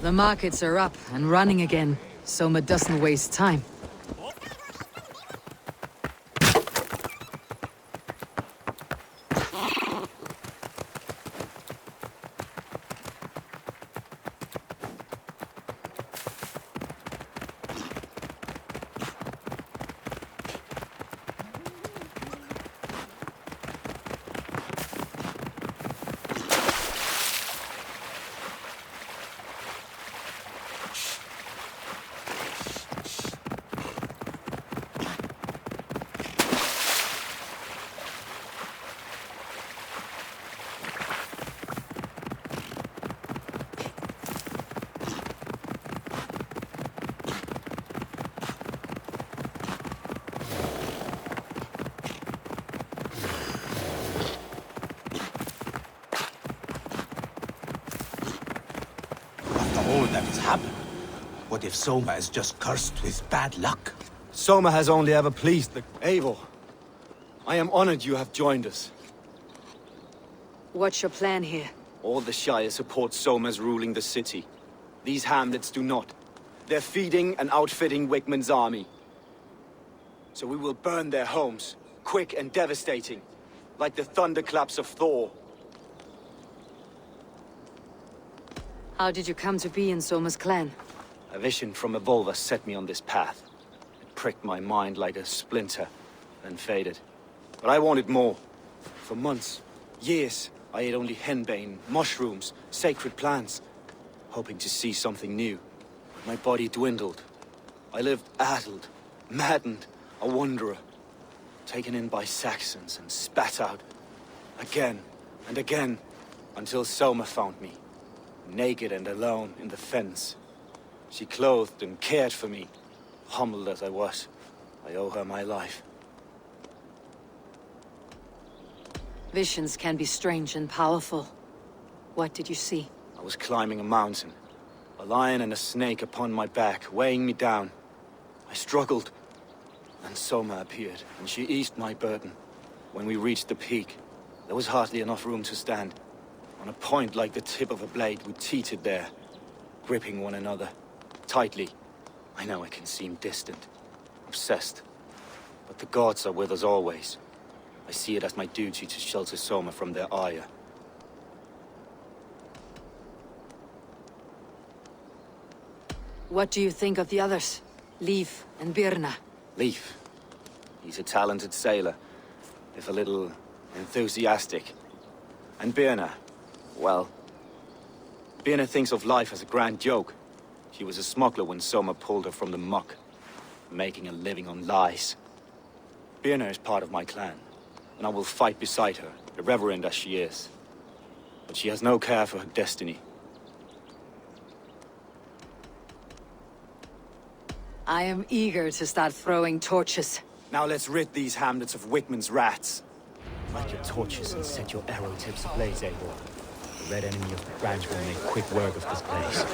The markets are up and running again. Soma doesn't waste time. All that has happened. What if Soma is just cursed with bad luck? Soma has only ever pleased the... Eivor, I am honored you have joined us. What's your plan here? All the Shire support Soma's ruling the city. These hamlets do not. They're feeding and outfitting Wickman's army. So we will burn their homes, quick and devastating, like the thunderclaps of Thor. How did you come to be in Soma's clan? A vision from Evolva set me on this path. It pricked my mind like a splinter, then faded. But I wanted more. For months, years, I ate only henbane, mushrooms, sacred plants, hoping to see something new. My body dwindled. I lived addled, maddened, a wanderer, taken in by Saxons and spat out, again and again, until Soma found me. Naked and alone in the fence. She clothed and cared for me. Humbled as I was, I owe her my life. Visions can be strange and powerful. What did you see? I was climbing a mountain. A lion and a snake upon my back, weighing me down. I struggled. And Soma appeared, and she eased my burden. When we reached the peak, there was hardly enough room to stand. On a point like the tip of a blade, we teetered there, gripping one another, tightly. I know I can seem distant, obsessed, but the gods are with us always. I see it as my duty to shelter Soma from their ire. What do you think of the others? Leif and Birna? Leif. He's a talented sailor, if a little enthusiastic. And Birna, well, Birna thinks of life as a grand joke. She was a smuggler when Soma pulled her from the muck, making a living on lies. Birna is part of my clan, and I will fight beside her, irreverent as she is. But she has no care for her destiny. I am eager to start throwing torches. Now let's rid these hamlets of Wickman's rats. Light your torches and set your arrow tips ablaze, Eivor. The red enemy of the branch will make quick work of this place.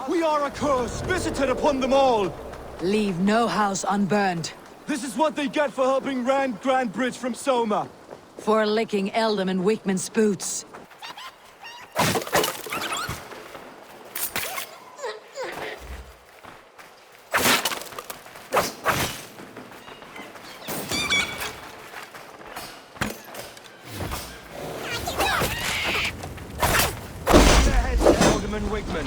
We are a curse visited upon them all! Leave no house unburned. This is what they get for helping Rand Grandbridge from Soma! For licking Eldam and Wickman's boots. Alderman Wickman.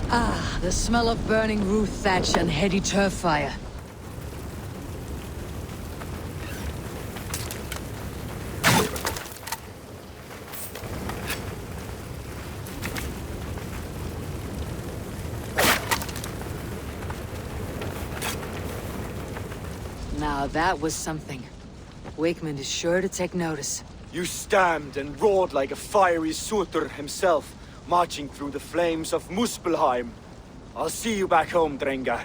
Ah, the smell of burning roof thatch and heady turf fire. Now that was something. Wakeman is sure to take notice. You stamped and roared like a fiery Surtur himself, marching through the flames of Muspelheim. I'll see you back home, Drenga.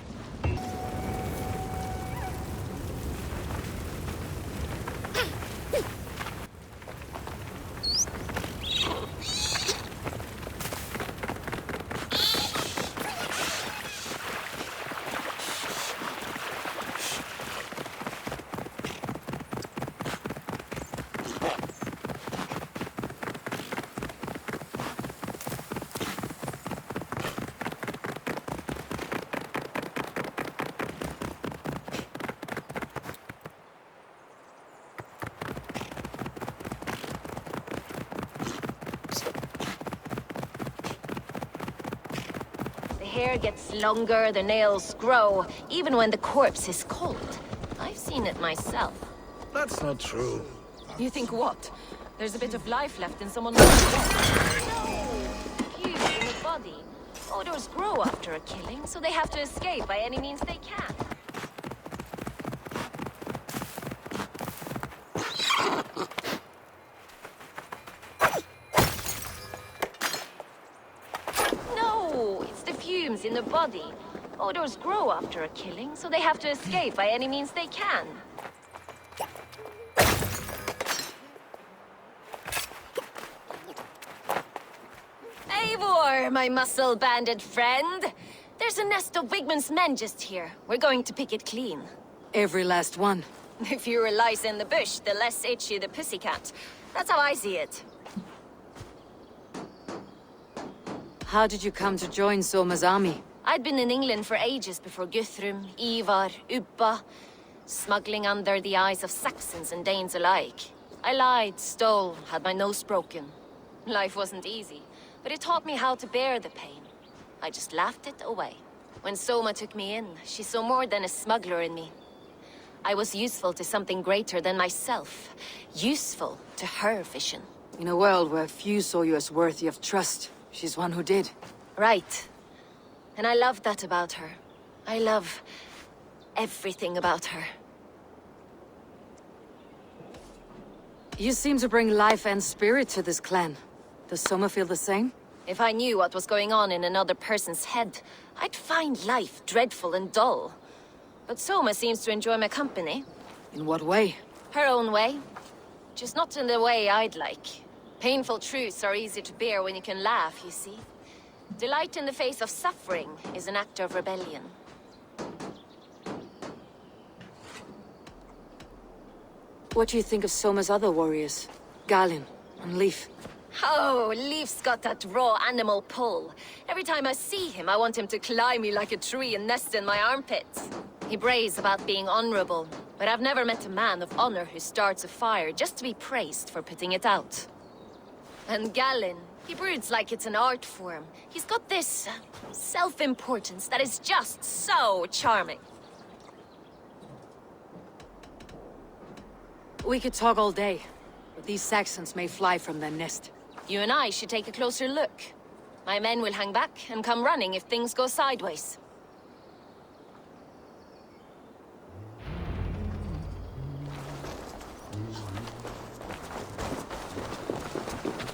The hair gets longer, the nails grow, even when the corpse is cold. I've seen it myself. That's not true. You think what? There's a bit of life left in someone else's death? No! Fuse in the body. Odors grow after a killing, so they have to escape by any means they can. stays in the body. Odors grow after a killing, so they have to escape by any means they can. Eivor, my muscle-banded friend! There's a nest of Wigman's men just here. We're going to pick it clean. Every last one. The fewer lice in the bush, the less itchy the pussycat. That's how I see it. How did you come to join Soma's army? I'd been in England for ages before Guthrum, Ivar, Ubba, smuggling under the eyes of Saxons and Danes alike. I lied, stole, had my nose broken. Life wasn't easy, but it taught me how to bear the pain. I just laughed it away. When Soma took me in, she saw more than a smuggler in me. I was useful to something greater than myself. Useful to her vision. In a world where few saw you as worthy of trust, she's one who did. Right. And I love that about her. I love everything about her. You seem to bring life and spirit to this clan. Does Soma feel the same? If I knew what was going on in another person's head, I'd find life dreadful and dull. But Soma seems to enjoy my company. In what way? Her own way. Just not in the way I'd like. Painful truths are easy to bear when you can laugh, you see. Delight in the face of suffering is an act of rebellion. What do you think of Soma's other warriors? Galin and Leif? Oh, Leif's got that raw animal pull. Every time I see him, I want him to climb me like a tree and nest in my armpits. He braves about being honorable, but I've never met a man of honor who starts a fire just to be praised for putting it out. And Galin, he broods like it's an art form. He's got this self-importance that is just so charming. We could talk all day, but these Saxons may fly from their nest. You and I should take a closer look. My men will hang back and come running if things go sideways.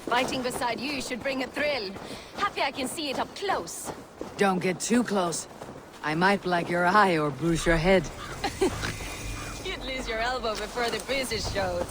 Fighting beside you should bring a thrill. Happy I can see it up close. Don't get too close. I might black your eye or bruise your head. You'd lose your elbow before the bruises showed.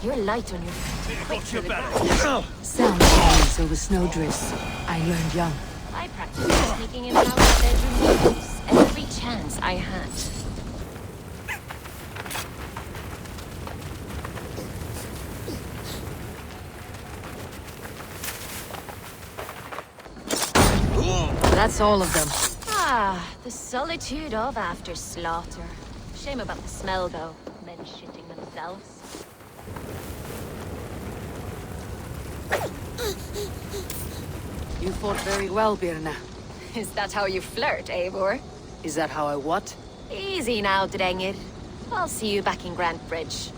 You're light on your feet. Quick to the ground. Sound carries over snowdrifts. I learned young. I practiced sneaking in and out of bedroom windows every chance I had. That's all of them. Ah, the solitude of after slaughter. Shame about the smell, though. Men shitting themselves. You fought very well, Birna. Is that how you flirt, Eivor? Is that how I what? Easy now, Drengir. I'll see you back in Grand Bridge.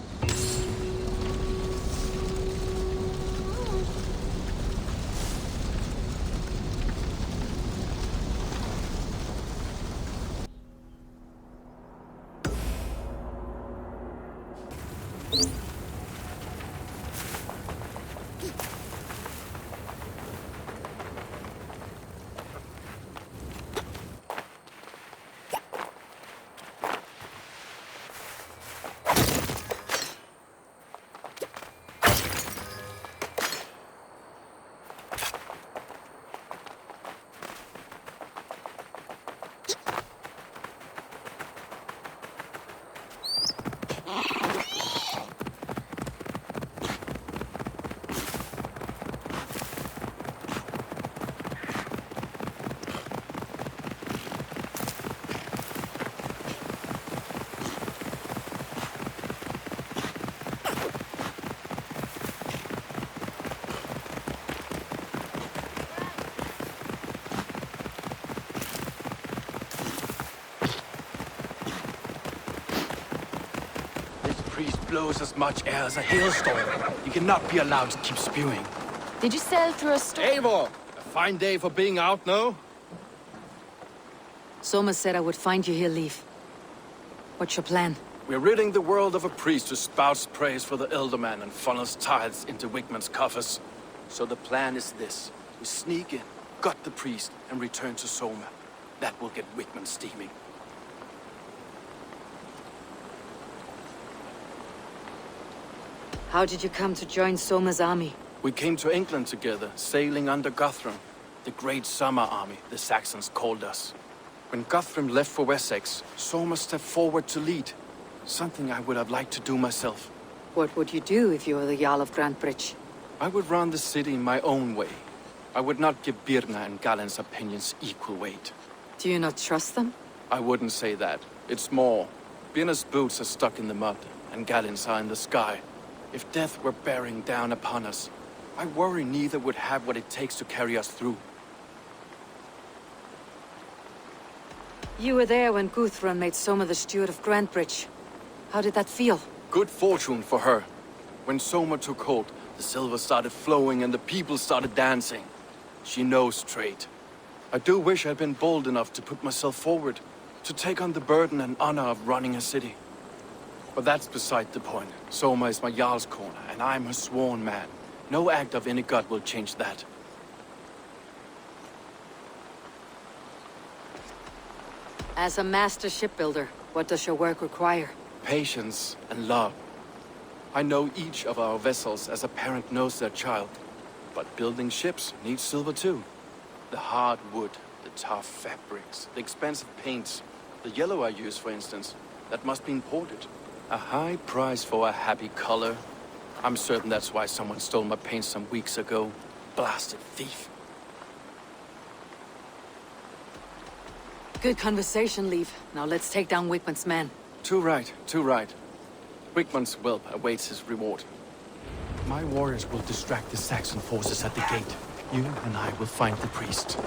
Priest blows as much air as a hailstorm. You cannot be allowed to keep spewing. Did you sail through a storm? Eivor! A fine day for being out, no? Soma said I would find you here, Leaf. What's your plan? We're ridding the world of a priest who spouts praise for the Elderman and funnels tithes into Wigman's coffers. So the plan is this. We sneak in, gut the priest, and return to Soma. That will get Wigman steaming. How did you come to join Soma's army? We came to England together, sailing under Guthrum. The Great Summer Army, the Saxons called us. When Guthrum left for Wessex, Soma stepped forward to lead. Something I would have liked to do myself. What would you do if you were the Jarl of Grantebridge? I would run the city my own way. I would not give Birna and Galen's opinions equal weight. Do you not trust them? I wouldn't say that. It's more. Birna's boots are stuck in the mud, and Galen's are in the sky. If death were bearing down upon us, I worry neither would have what it takes to carry us through. You were there when Guthrum made Soma the steward of Grantebridge. How did that feel? Good fortune for her. When Soma took hold, the silver started flowing and the people started dancing. She knows trade. I do wish I'd been bold enough to put myself forward, to take on the burden and honor of running a city. But that's beside the point. Soma is my Jarl's corner, and I'm her sworn man. No act of any god will change that. As a master shipbuilder, what does your work require? Patience and love. I know each of our vessels as a parent knows their child. But building ships needs silver too. The hard wood, the tough fabrics, the expensive paints. The yellow I use, for instance, that must be imported. A high price for a happy color. I'm certain that's why someone stole my paint some weeks ago. Blasted thief. Good conversation, Leaf. Now let's take down Wigman's men. Too right, too right. Wigman's whelp awaits his reward. My warriors will distract the Saxon forces at the gate. You and I will find the priest.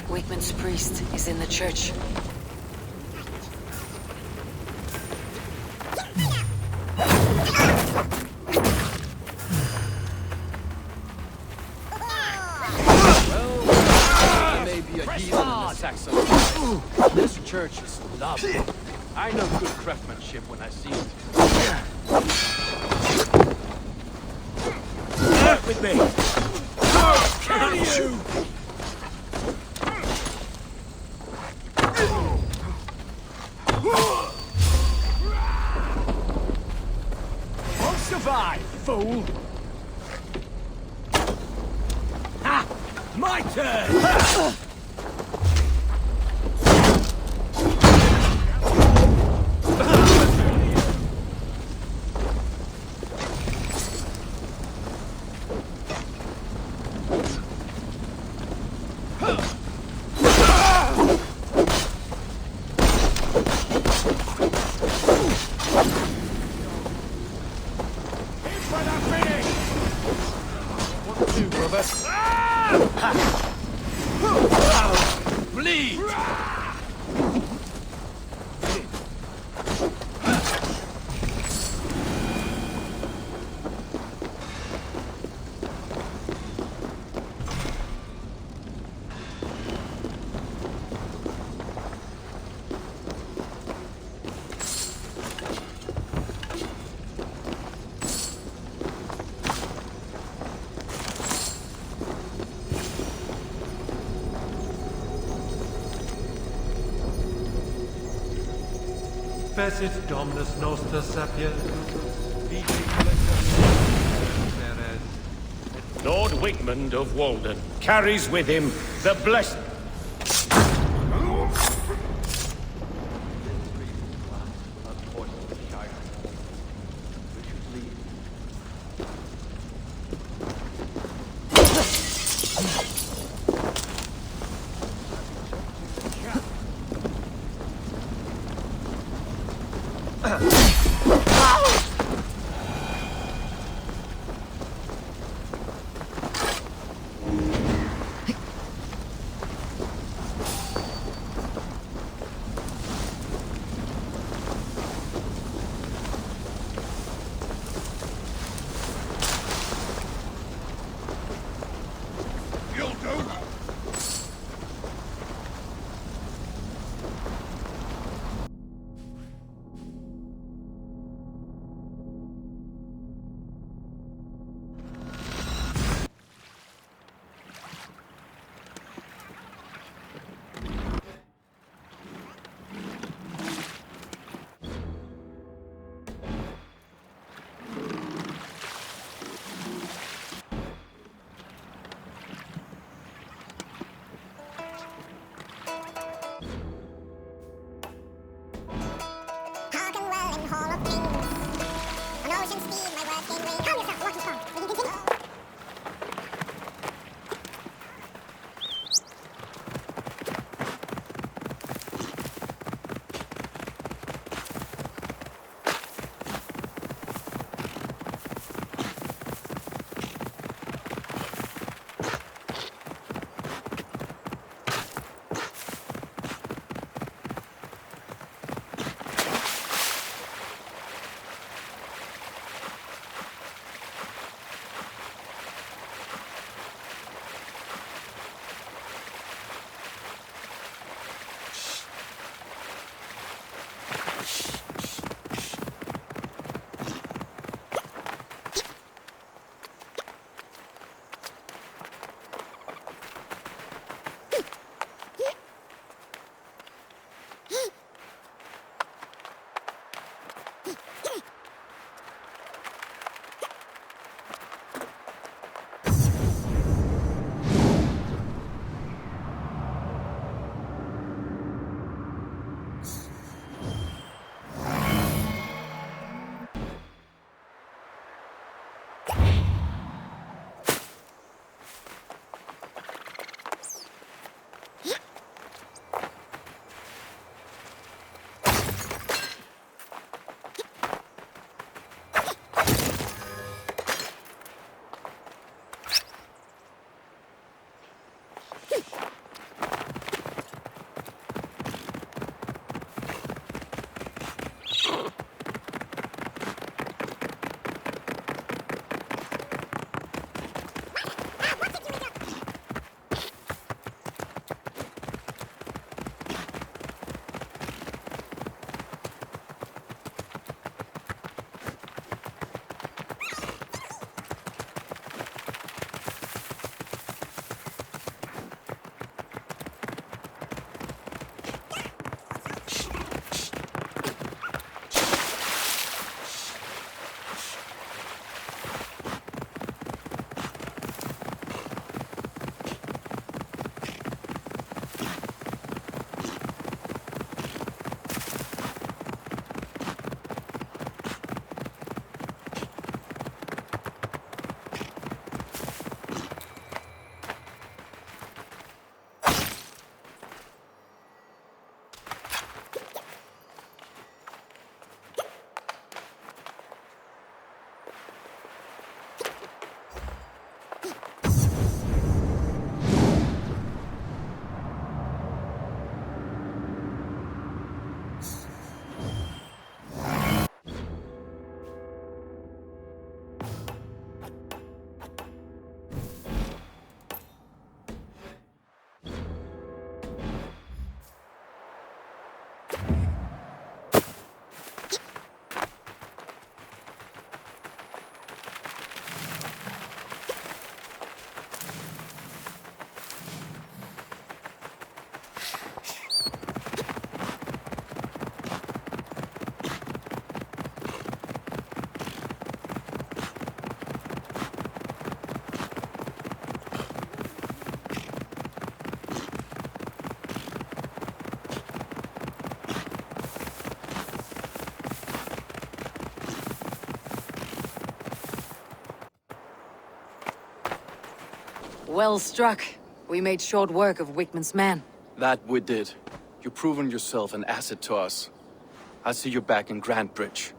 Wakeman's priest is in the church. May be a heathen in the Saxon side. This church is lovely. I know good craftsmanship when I see it. Work with me! I'll kill you! Won't survive, fool! Ha! My turn! Bleed! Fecit Dominus Noster Sapiens, Lord Wigmund of Walden carries with him the blessing. Well struck. We made short work of Wickman's men. That we did. You've proven yourself an asset to us. I'll see you back in Grand Bridge.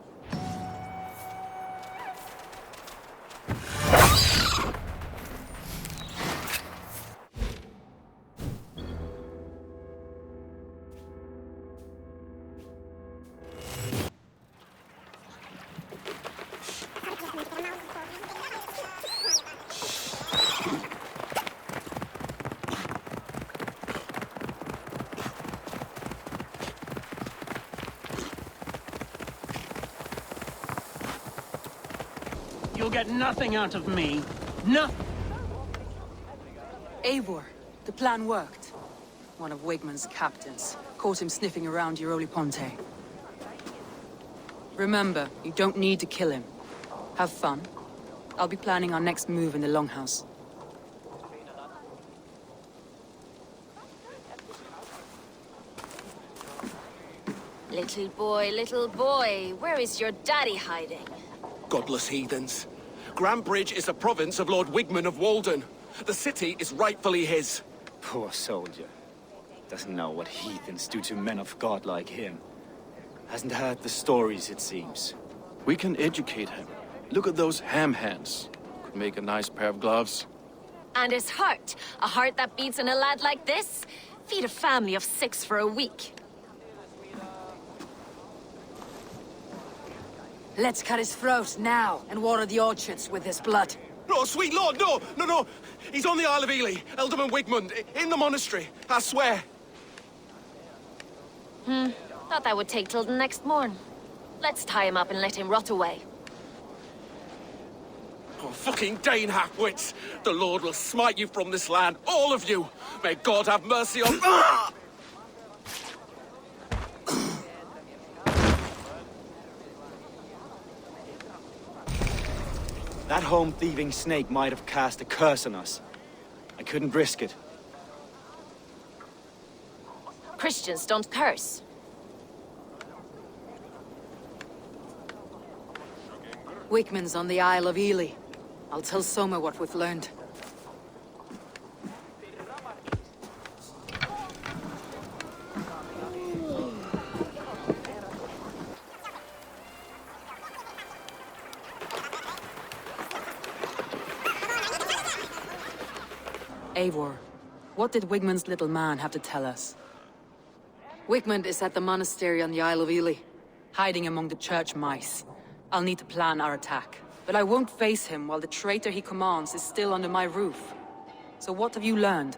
You'll get nothing out of me. Nothing. Eivor, the plan worked. One of Wigman's captains caught him sniffing around Euroli Ponte. Remember, you don't need to kill him. Have fun. I'll be planning our next move in the Longhouse. Little boy, where is your daddy hiding? Godless heathens. Grand Bridge is a province of Lord Wigman of Walden. The city is rightfully his. Poor soldier. Doesn't know what heathens do to men of God like him. Hasn't heard the stories, it seems. We can educate him. Look at those ham hands. Could make a nice pair of gloves. And his heart. A heart that beats in a lad like this? Feed a family of 6 for a week. Let's cut his throat now and water the orchards with his blood. No, sweet lord, no! He's on the Isle of Ely, Ealdorman Wigmund, in the monastery, I swear. Thought that would take till the next morn. Let's tie him up and let him rot away. Oh, fucking Dane half-wits! The Lord will smite you from this land, all of you! May God have mercy on... Ah! That home-thieving snake might have cast a curse on us. I couldn't risk it. Christians don't curse. Wickman's on the Isle of Ely. I'll tell Soma what we've learned. Eivor, what did Wigman's little man have to tell us? Wigman is at the monastery on the Isle of Ely, hiding among the church mice. I'll need to plan our attack. But I won't face him while the traitor he commands is still under my roof. So what have you learned?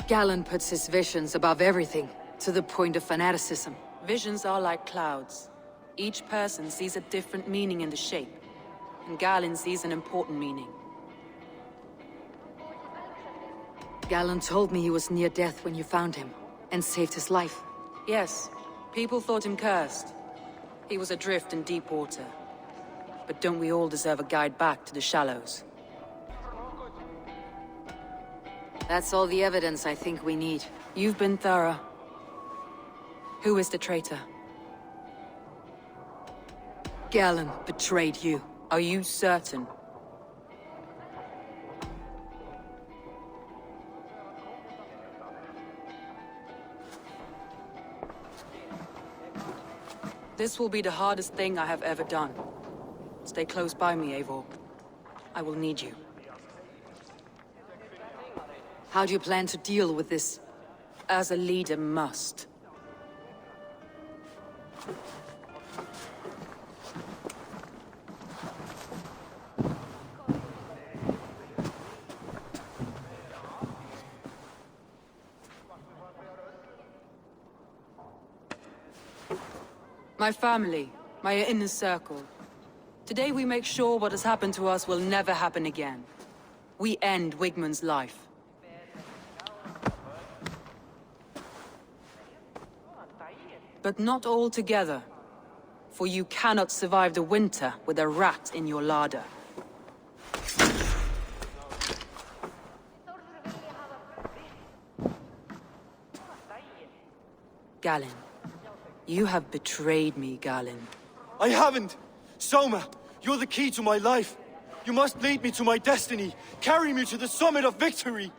Galen puts his visions above everything, to the point of fanaticism. Visions are like clouds. Each person sees a different meaning in the shape, and Galen sees an important meaning. Galen told me he was near death when you found him, and saved his life. Yes, people thought him cursed. He was adrift in deep water. But don't we all deserve a guide back to the shallows? That's all the evidence I think we need. You've been thorough. Who is the traitor? Galen betrayed you. Are you certain? This will be the hardest thing I have ever done. Stay close by me, Eivor. I will need you. How do you plan to deal with this? As a leader must. My family, my inner circle. Today we make sure what has happened to us will never happen again. We end Wigman's life. But not all together. For you cannot survive the winter with a rat in your larder. Galinn. You have betrayed me, Galinn. I haven't! Soma, you're the key to my life. You must lead me to my destiny. Carry me to the summit of victory.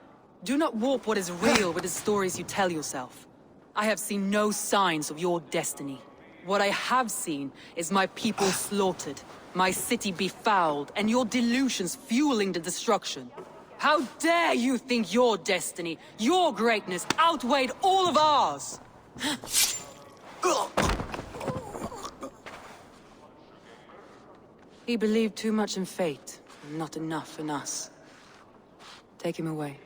Do not warp what is real with the stories you tell yourself. I have seen no signs of your destiny. What I have seen is my people slaughtered, my city befouled, and your delusions fueling the destruction. How dare you think your destiny, your greatness, outweighed all of ours? He believed too much in fate, and not enough in us. Take him away.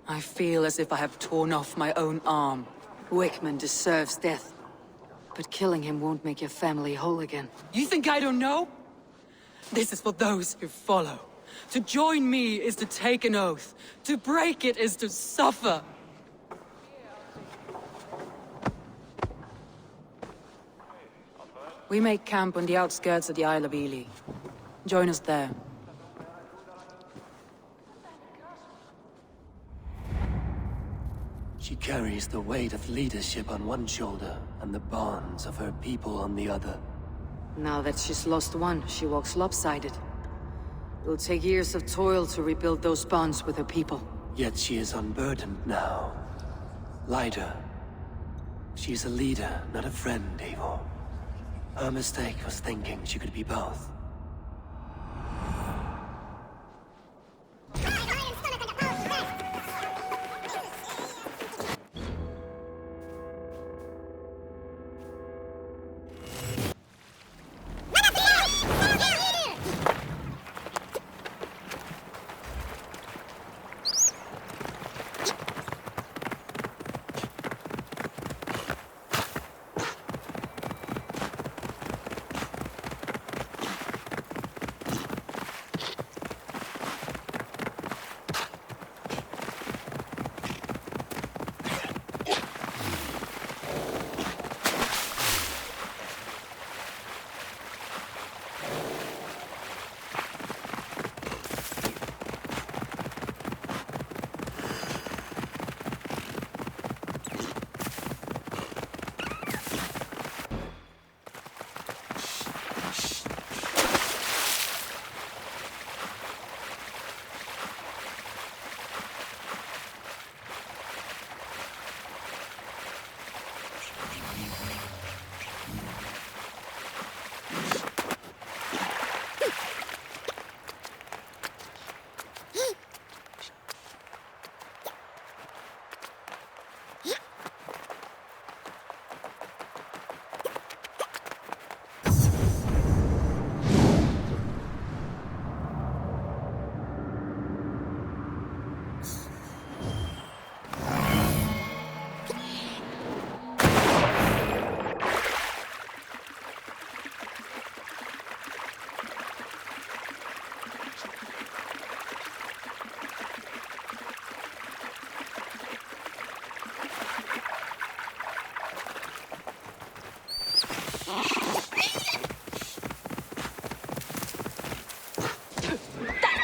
I feel as if I have torn off my own arm. Wickman deserves death. But killing him won't make your family whole again. You think I don't know? This is for those who follow. To join me is to take an oath. To break it is to suffer. We make camp on the outskirts of the Isle of Ely. Join us there. She carries the weight of leadership on one shoulder and the bonds of her people on the other. Now that she's lost one, she walks lopsided. It will take years of toil to rebuild those bonds with her people. Yet she is unburdened now. Lighter. She's a leader, not a friend, Eivor. Her mistake was thinking she could be both.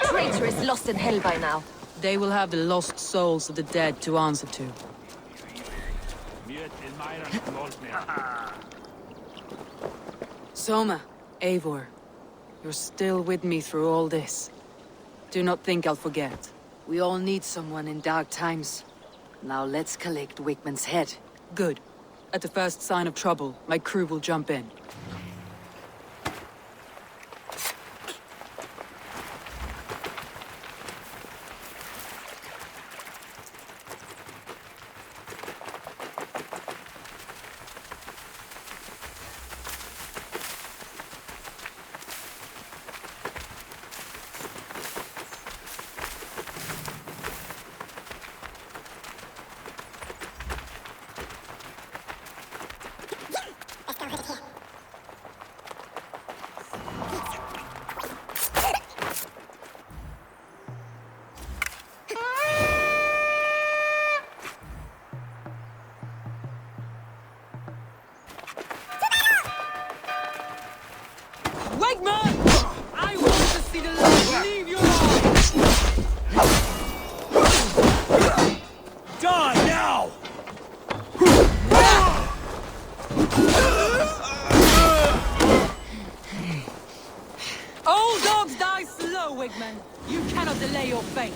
Traitor is lost in hell by now. They will have the lost souls of the dead to answer to. Soma. Eivor, you're still with me through all this. Do not think I'll forget. We all need someone in dark times. Now let's collect Wickman's head. Good. At the first sign of trouble, my crew will jump in. Wegman! I want to see the light leave your eyes! Wigmen. You cannot delay your fate.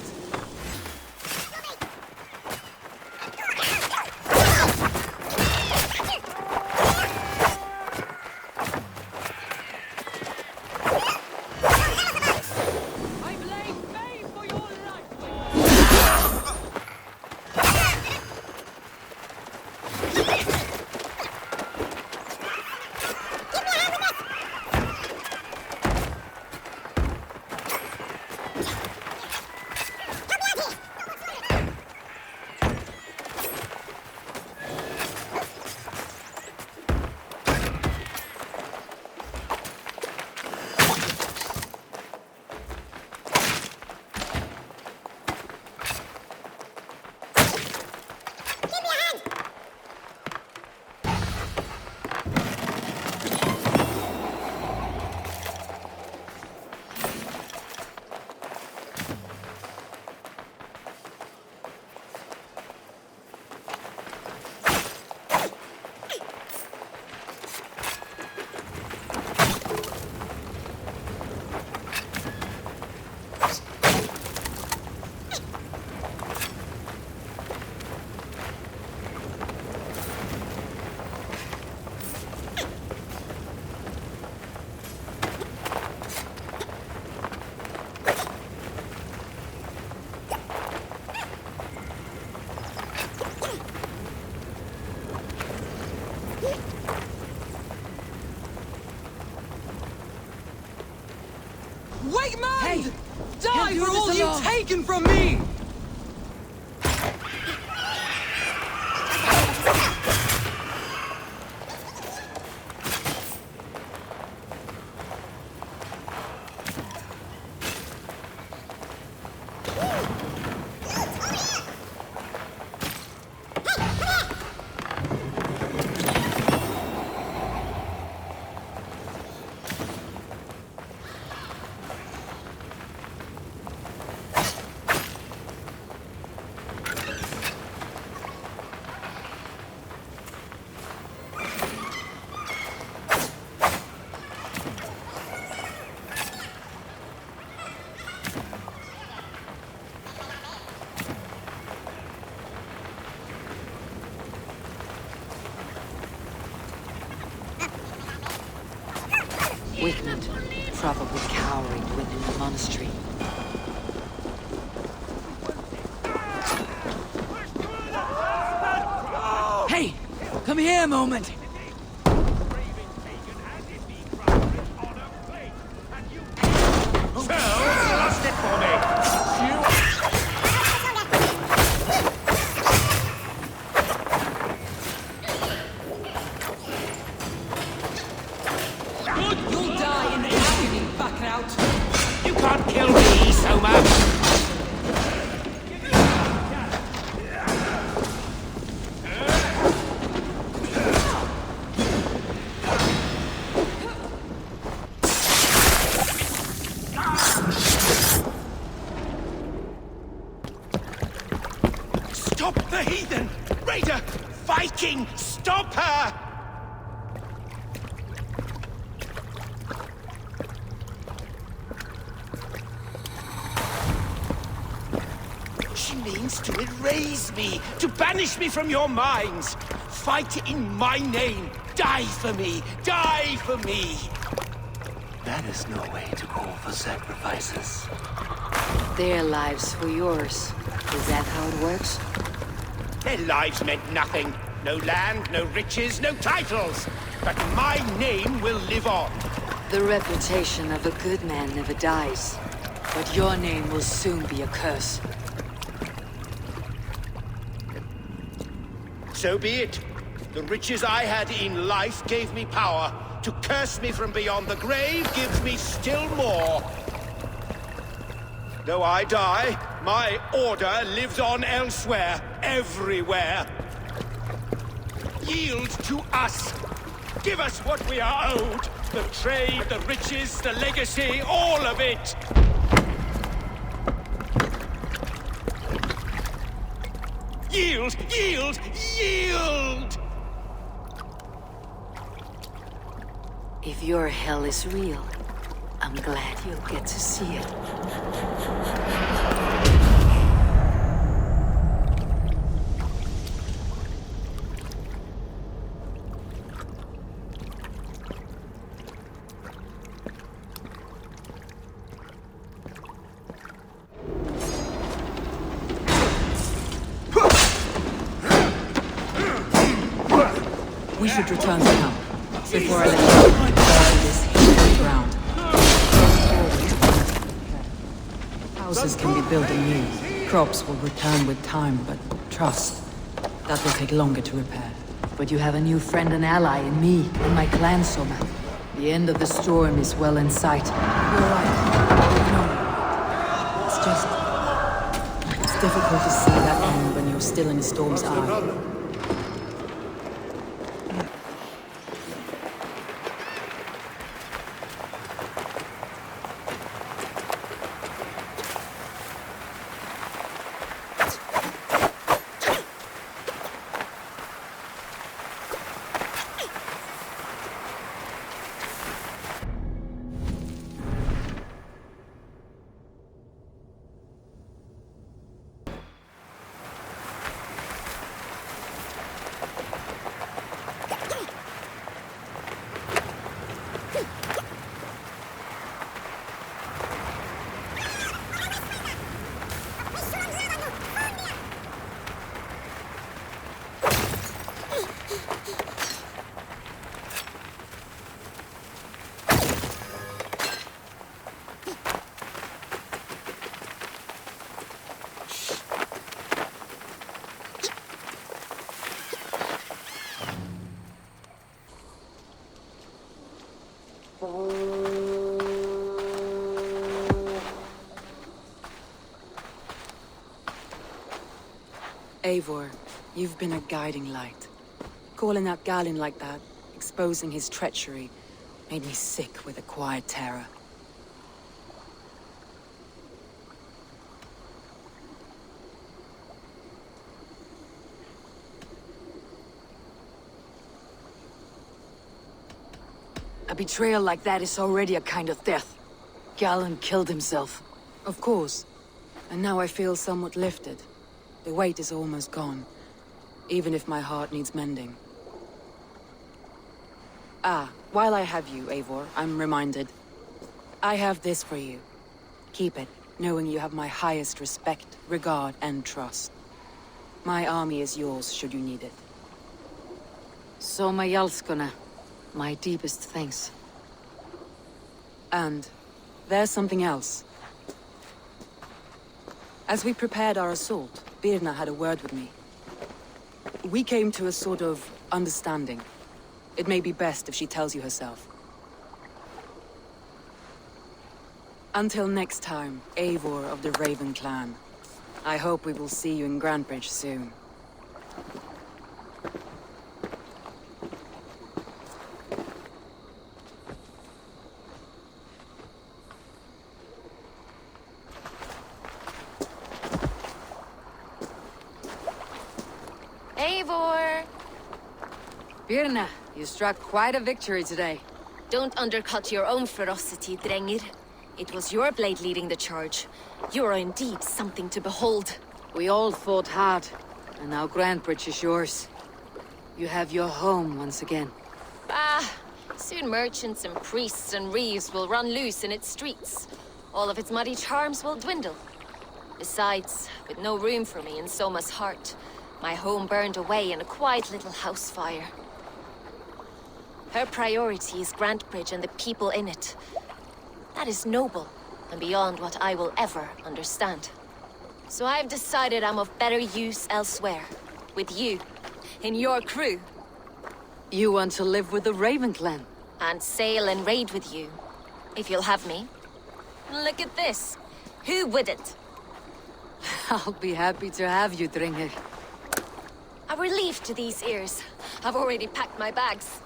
Wigman! Hey! Die for all you've taken from me! Wigmen, probably cowering within the monastery. Hey! Come here a moment! Lost it for me! You'll die in agony, Backraut! You can't kill me, Soma! Stop the heathen! Raider! Viking! Stop her! She means to erase me, to banish me from your minds. Fight in my name. Die for me. Die for me. That is no way to call for sacrifices. Their lives for yours. Is that how it works? Their lives meant nothing. No land, no riches, no titles. But my name will live on. The reputation of a good man never dies. But your name will soon be a curse. So be it. The riches I had in life gave me power. To curse me from beyond the grave gives me still more. Though I die, my order lives on elsewhere, everywhere. Yield to us. Give us what we are owed. The trade, the riches, the legacy, all of it. Yield! Yield! Yield! If your hell is real, a I'm glad you'll get to see it. We should return to camp before I let you cover this heated ground. Houses can be built anew. Crops will return with time, but trust, that will take longer to repair. But you have a new friend and ally in me, and my clan, Soma. The end of the storm is well in sight. You're right. No. It's just... It's difficult to see that end when you're still in a storm's eye. Eivor, you've been a guiding light. Calling out Galin like that, exposing his treachery, made me sick with a quiet terror. A betrayal like that is already a kind of death. Gallen killed himself. Of course. And now I feel somewhat lifted. The weight is almost gone, even if my heart needs mending. Ah, while I have you, Eivor, I'm reminded. I have this for you. Keep it, knowing you have my highest respect, regard, and trust. My army is yours, should you need it. Soma Jalskona, my deepest thanks. And there's something else. As we prepared our assault, Birna had a word with me. We came to a sort of understanding. It may be best if she tells you herself. Until next time, Eivor of the Raven clan. I hope we will see you in Grantebridge soon. Eivor! Birna, you struck quite a victory today. Don't undercut your own ferocity, Drengir. It was your blade leading the charge. You are indeed something to behold. We all fought hard, and now Grantebridge is yours. You have your home once again. Ah, soon merchants and priests and reeves will run loose in its streets. All of its muddy charms will dwindle. Besides, with no room for me in Soma's heart, my home burned away in a quiet little house fire. Her priority is Grantebridge and the people in it. That is noble, and beyond what I will ever understand. So I've decided I'm of better use elsewhere. With you. In your crew. You want to live with the Raven clan? And sail and raid with you. If you'll have me. Look at this. Who wouldn't? I'll be happy to have you, Drengir. A relief to these ears. I've already packed my bags.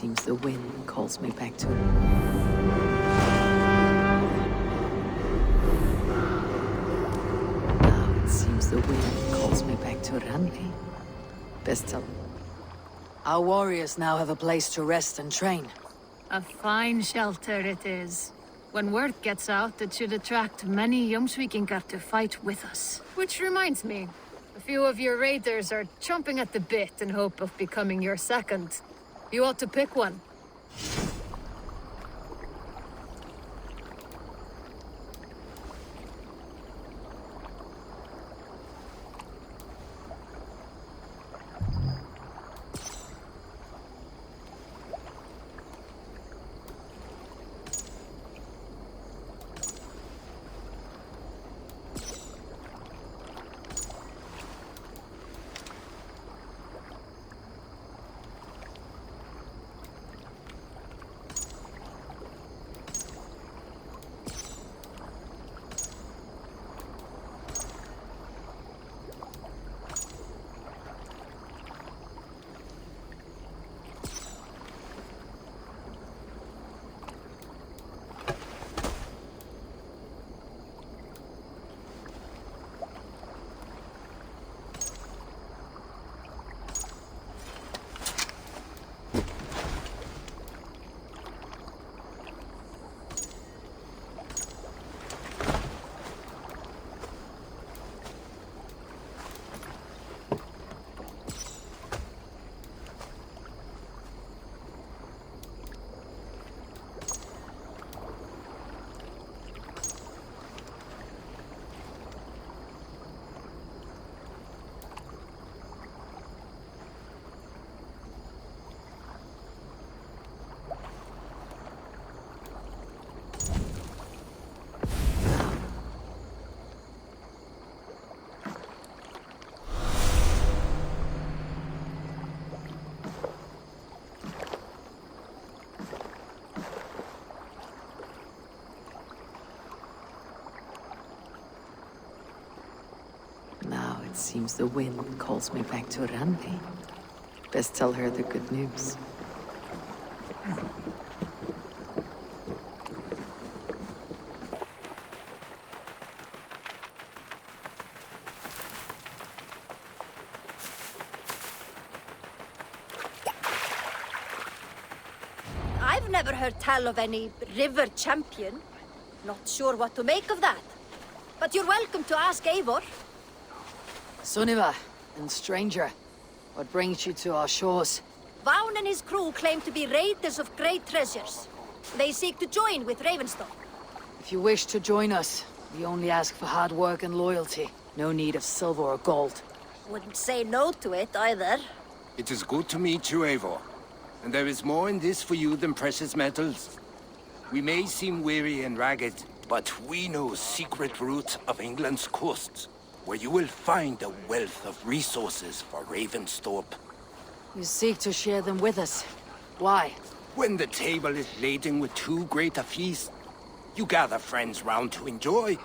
seems the wind calls me back to... Now it seems the wind calls me back to Randi. Best tell... Our warriors now have a place to rest and train. A fine shelter it is. When word gets out, it should attract many Jomsvikingar to fight with us. Which reminds me, a few of your raiders are chomping at the bit in hope of becoming your second. You ought to pick one. Now it seems the wind calls me back to Randi. Best tell her the good news. I've never heard tell of any river champion. Not sure what to make of that. But you're welcome to ask Eivor. Sunniva, and stranger, what brings you to our shores? Vaughn and his crew claim to be raiders of great treasures. They seek to join with Ravenstorm. If you wish to join us, we only ask for hard work and loyalty. No need of silver or gold. Wouldn't say no to it, either. It is good to meet you, Eivor. And there is more in this for you than precious metals. We may seem weary and ragged, but we know secret routes of England's coasts, where you will find a wealth of resources for Ravensthorpe. You seek to share them with us. Why? When the table is laden with too great a feast, you gather friends round to enjoy.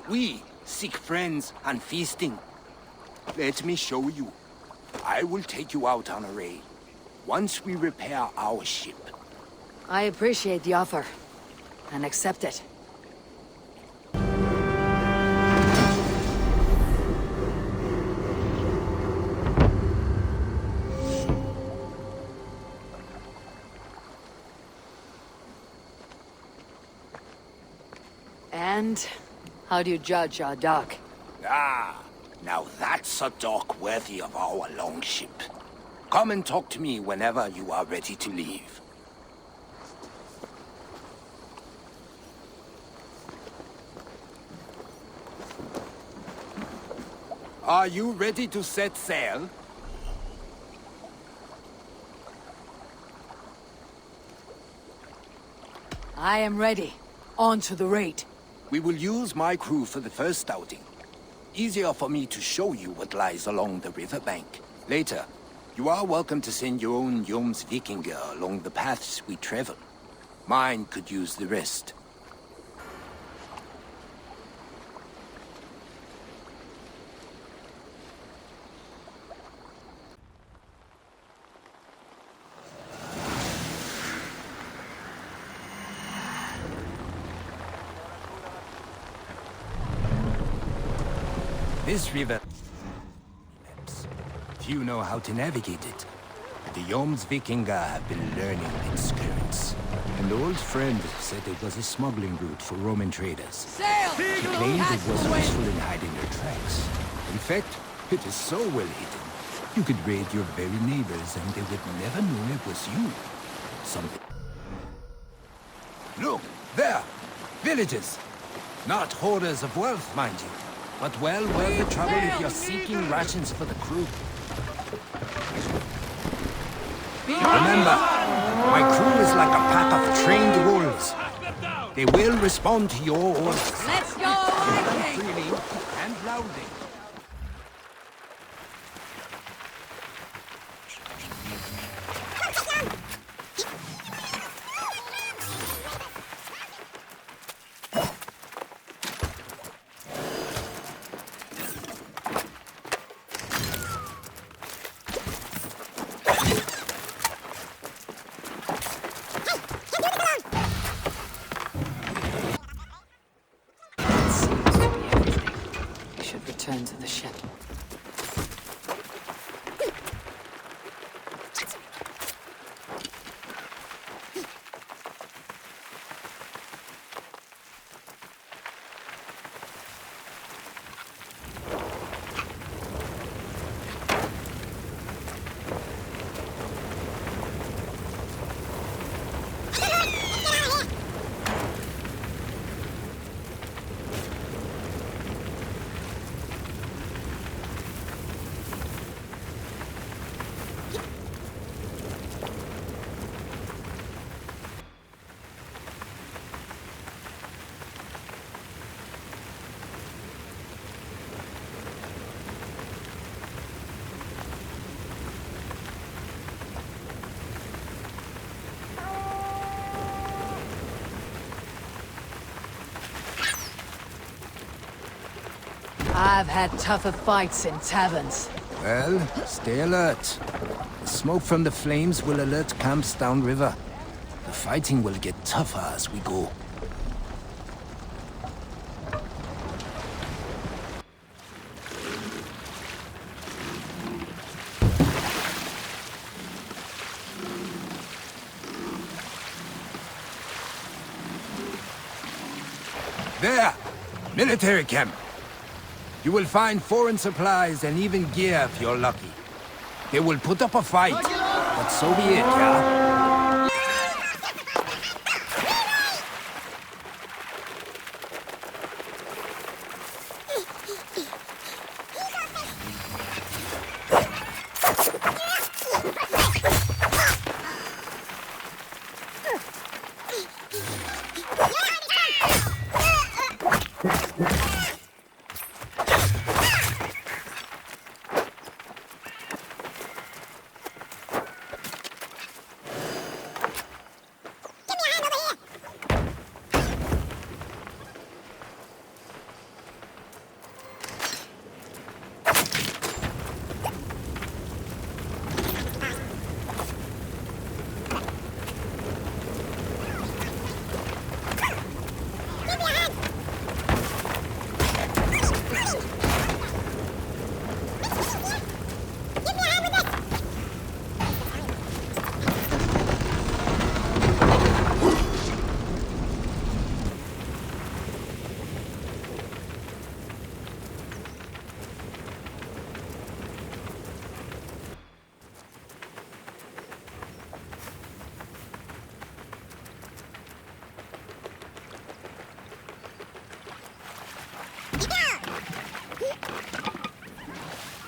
We seek friends and feasting. Let me show you. I will take you out on a raid, once we repair our ship. I appreciate the offer, and accept it. And how do you judge our dock? Ah, now that's a dock worthy of our longship. Come and talk to me whenever you are ready to leave. Are you ready to set sail? I am ready. On to the raid. We will use my crew for the first outing. Easier for me to show you what lies along the riverbank. Later, you are welcome to send your own Jomsvikingar along the paths we travel. Mine could use the rest. This river... Few know how to navigate it. The Joms Vikinga have been learning its currents. An old friend said it was a smuggling route for Roman traders. Sail! She claimed it was useful in hiding their tracks. In fact, it is so well hidden, you could raid your very neighbors and they would never know it was you. Something. Look, there! Villages! Not hoarders of wealth, mind you, but well worth the trouble if you're seeking rations for the crew. Remember, my crew is like a pack of trained wolves. They will respond to your orders. Let's go, Viking! Freely and loudly. Return to the ship. I've had tougher fights in taverns. Well, stay alert. The smoke from the flames will alert camps downriver. The fighting will get tougher as we go. There! Military camp! You will find foreign supplies and even gear if you're lucky. They will put up a fight, but so be it, yeah?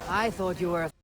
I thought you were a